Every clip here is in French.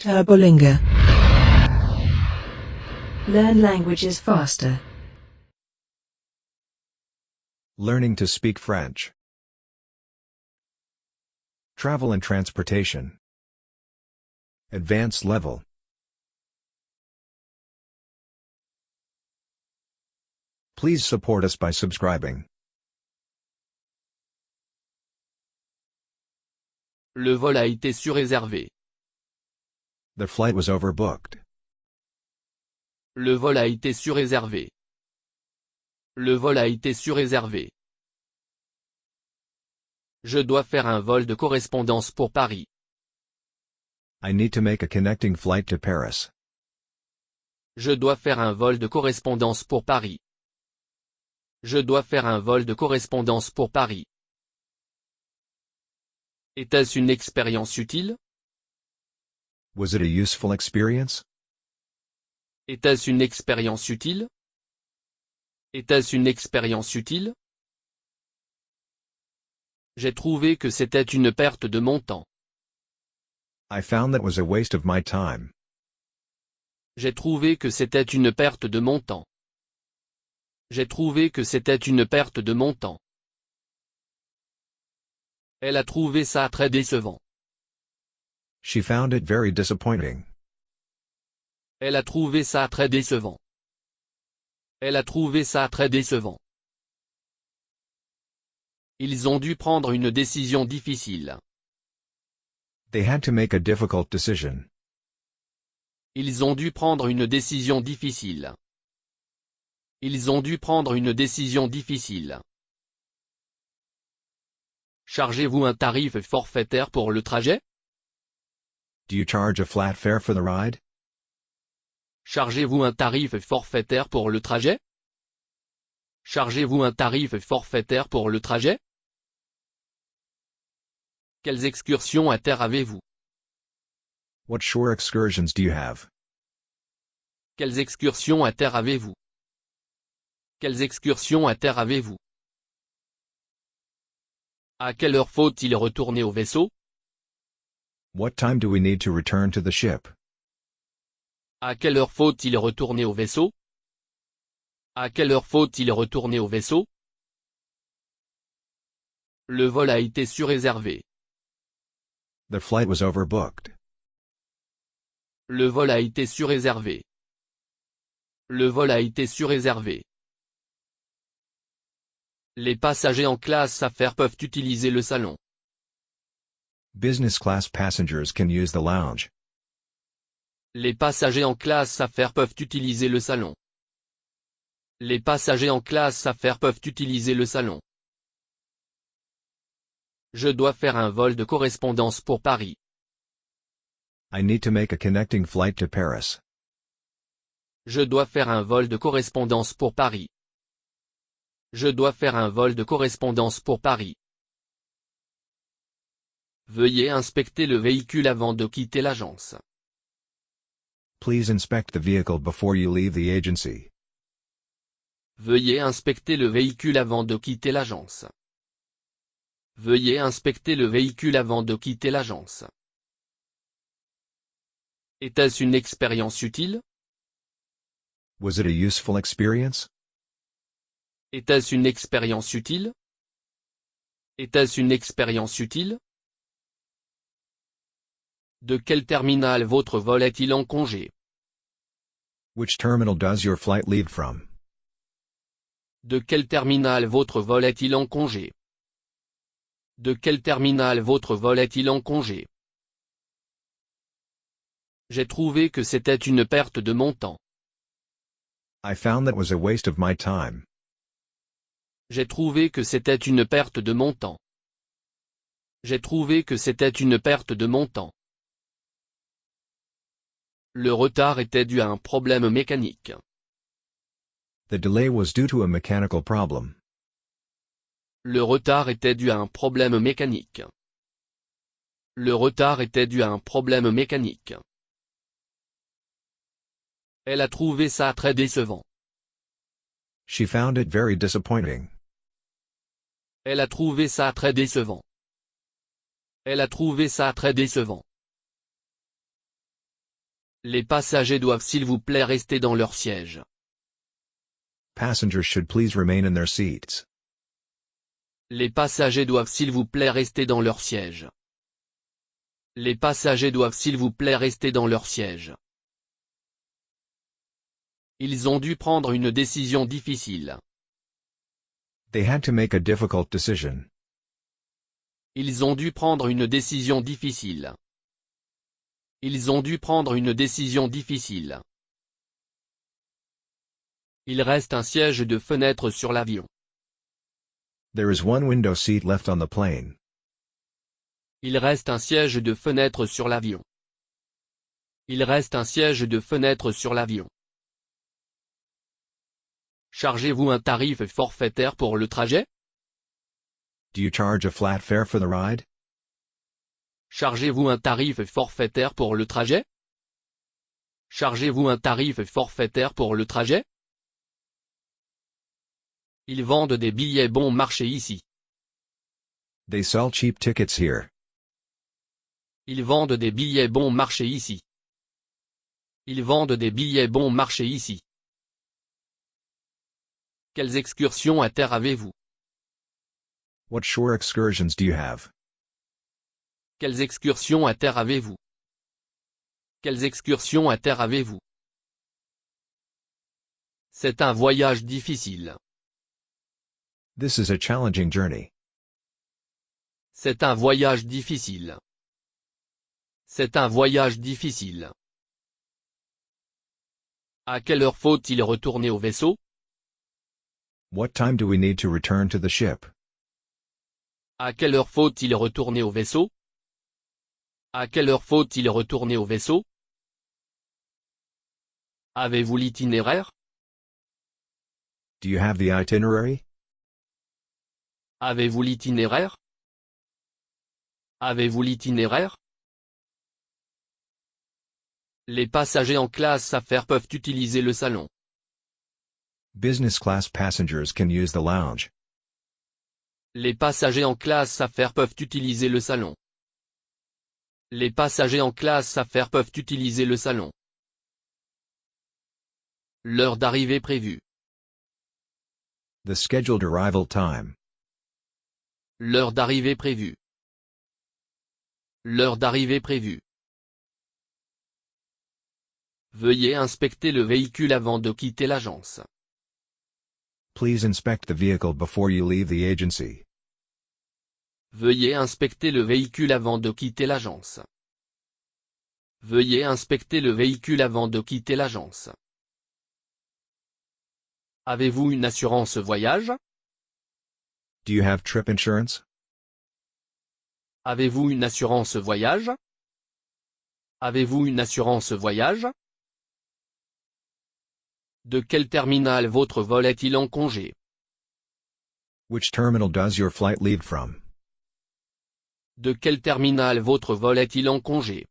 Turbolingo. Learn languages faster. Learning to speak French. Travel and transportation. Advanced level. Please support us by subscribing. Le vol a été surréservé. The flight was overbooked. Le vol a été surréservé. Le vol a été surréservé. Je dois faire un vol de correspondance pour Paris. I need to make a connecting flight to Paris. Je dois faire un vol de correspondance pour Paris. Je dois faire un vol de correspondance pour Paris. Était-ce une expérience utile? Was it a useful experience? Était-ce une expérience utile? Était-ce une expérience utile? J'ai trouvé que c'était une perte de mon temps. I found that was a waste of my time. J'ai trouvé que c'était une perte de mon temps. J'ai trouvé que c'était une perte de mon temps. Elle a trouvé ça très décevant. She found it very disappointing. Elle a trouvé ça très décevant. Elle a trouvé ça très décevant. Ils ont dû prendre une décision difficile. They had to make a difficult decision. Ils ont dû prendre une décision difficile. Ils ont dû prendre une décision difficile. Chargez-vous un tarif forfaitaire pour le trajet? Do you charge a flat fare for the ride? Chargez-vous un tarif forfaitaire pour le trajet? Chargez-vous un tarif forfaitaire pour le trajet? Quelles excursions à terre avez-vous? What shore excursions do you have? Quelles excursions à terre avez-vous? Quelles excursions à terre avez-vous? À quelle heure faut-il retourner au vaisseau? What time do we need to return to the ship? À quelle heure faut-il retourner au vaisseau? À quelle heure faut-il retourner au vaisseau? Le vol a été surréservé. The flight was overbooked. Le vol a été surréservé. Le vol a été surréservé. Les passagers en classe affaires peuvent utiliser le salon. Business class passengers can use the lounge. Les passagers en classe affaires peuvent utiliser le salon. Les passagers en classe affaires peuvent utiliser le salon. Je dois faire un vol de correspondance pour Paris. I need to make a connecting flight to Paris. Je dois faire un vol de correspondance pour Paris. Je dois faire un vol de correspondance pour Paris. Veuillez inspecter le véhicule avant de quitter l'agence. Please inspect the vehicle before you leave the agency. Veuillez inspecter le véhicule avant de quitter l'agence. Veuillez inspecter le véhicule avant de quitter l'agence. Était-ce une expérience utile? Was it a useful experience? Était-ce une expérience utile? Était-ce une expérience utile? De quel terminal votre vol est-il en congé? Which terminal does your flight leave from? De quel terminal votre vol est-il en congé? De quel terminal votre vol est-il en congé? J'ai trouvé que c'était une perte de mon temps. I found that was a waste of my time. J'ai trouvé que c'était une perte de mon temps. J'ai trouvé que c'était une perte de mon temps. Le retard était dû à un problème mécanique. The delay was due to a mechanical problem. Le retard était dû à un problème mécanique. Le retard était dû à un problème mécanique. Elle a trouvé ça très décevant. She found it very disappointing. Elle a trouvé ça très décevant. Elle a trouvé ça très décevant. Les passagers doivent s'il vous plaît rester dans leur siège. Passengers should please remain in their seats. Les passagers doivent s'il vous plaît rester dans leur siège. Les passagers doivent s'il vous plaît rester dans leur siège. Ils ont dû prendre une décision difficile. They had to make a difficult decision. Ils ont dû prendre une décision difficile. Ils ont dû prendre une décision difficile. Il reste un siège de fenêtre sur l'avion. There is one window seat left on the plane. Il reste un siège de fenêtre sur l'avion. Il reste un siège de fenêtre sur l'avion. Chargez-vous un tarif forfaitaire pour le trajet? Do you charge a flat fare for the ride? Chargez-vous un tarif forfaitaire pour le trajet? Chargez-vous un tarif forfaitaire pour le trajet? Ils vendent des billets bon marché ici. They sell cheap tickets here. Ils vendent des billets bon marché ici. Ils vendent des billets bon marché ici. Quelles excursions à terre avez-vous? What shore excursions do you have? Quelles excursions à terre avez-vous? Quelles excursions à terre avez-vous? C'est un voyage difficile. This is a challenging journey. C'est un voyage difficile. C'est un voyage difficile. À quelle heure faut-il retourner au vaisseau? What time do we need to return to the ship? À quelle heure faut-il retourner au vaisseau? À quelle heure faut-il retourner au vaisseau? Avez-vous l'itinéraire? Do you have the itinerary? Avez-vous l'itinéraire? Avez-vous l'itinéraire? Les passagers en classe affaires peuvent utiliser le salon. Business class passengers can use the lounge. Les passagers en classe affaires peuvent utiliser le salon. Les passagers en classe affaires peuvent utiliser le salon. L'heure d'arrivée prévue. The scheduled arrival time. L'heure d'arrivée prévue. L'heure d'arrivée prévue. Veuillez inspecter le véhicule avant de quitter l'agence. Please inspect the vehicle before you leave the agency. Veuillez inspecter le véhicule avant de quitter l'agence. Veuillez inspecter le véhicule avant de quitter l'agence. Avez-vous une assurance voyage? Do you have trip insurance? Avez-vous une assurance voyage? Avez-vous une assurance voyage? De quel terminal votre vol est-il en congé? Which terminal does your flight leave from? De quel terminal votre vol est-il en congé?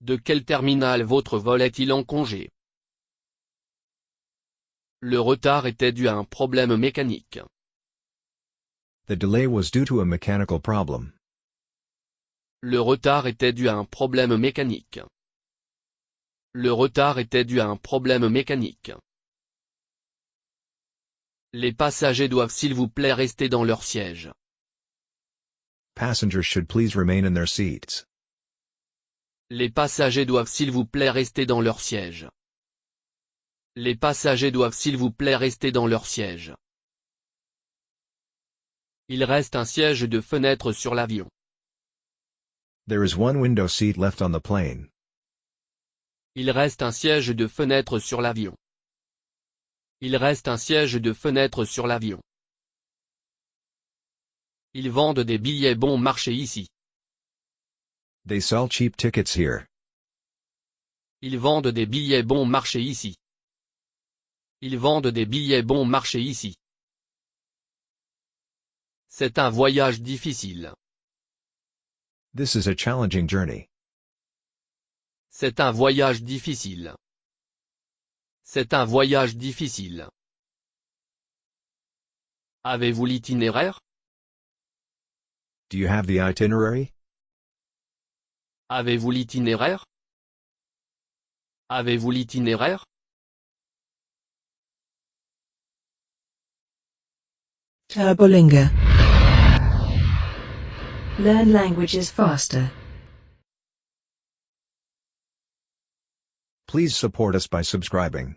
De quel terminal votre vol est-il en congé? Le retard était dû à un problème mécanique. The delay was due to a mechanical problem. Le retard était dû à un problème mécanique. Le retard était dû à un problème mécanique. Les passagers doivent s'il vous plaît rester dans leur siège. Passengers should please remain in their seats. Les passagers doivent s'il vous plaît rester dans leur siège. Les passagers doivent s'il vous plaît rester dans leur siège. Il reste un siège de fenêtre sur l'avion. There is one window seat left on the plane. Il reste un siège de fenêtre sur l'avion. Il reste un siège de fenêtre sur l'avion. Ils vendent des billets bon marché ici. They sell cheap tickets here. Ils vendent des billets bon marché ici. Ils vendent des billets bon marché ici. C'est un voyage difficile. This is a challenging journey. C'est un voyage difficile. C'est un voyage difficile. Avez-vous l'itinéraire? Do you have the itinerary? Avez-vous l'itinéraire? Avez-vous l'itinéraire? Turbolingo. Learn languages faster. Please support us by subscribing.